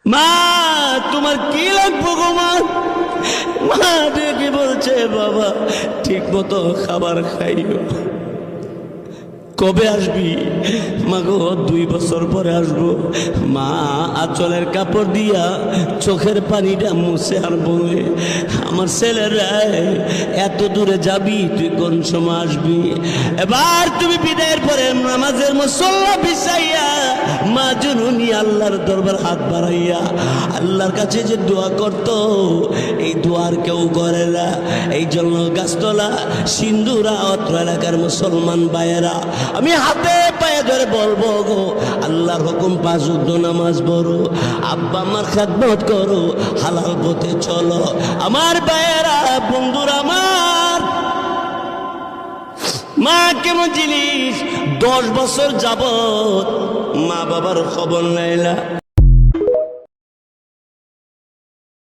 মা তোমার কি লাগবো গো মা? মা ডেকে বলছে বাবা ঠিক মতো খাবার খাইও। কবে আসবি? মা গো 2 বছর পরে আসবো। মা আঁচলের কাপড় দিয়া চোখের পানিটা মুছে আর বলে, আমার ছেলেরা এত দূরে যাবি, তুই কোন সময় আসবি? এবার তুমি বিদায়ের পরে নামাজের মুসল্লা বিছাইয়া মা জননী আল্লাহর দরবার হাত বাড়াইয়া আল্লাহর কাছে যে দোয়া করত, এই দোয়ার কেউ করে না। এই জন্য গাছতলা সিন্ধুরা অত্র এলাকার মুসলমান ভাইয়েরা, আমি হাতে পায়ে ধরে বলবো গো, আল্লাহর হুকুম 5 ওয়াক্ত নামাজ পড়ো, আব্বা আমার খেদমত করো, হালাল পথে চলো। আমার ভাইয়েরা, বন্ধুরা, আমার মা কেমন জিনিস, 10 বছর যাবত মা বাবার খবর নেয় না।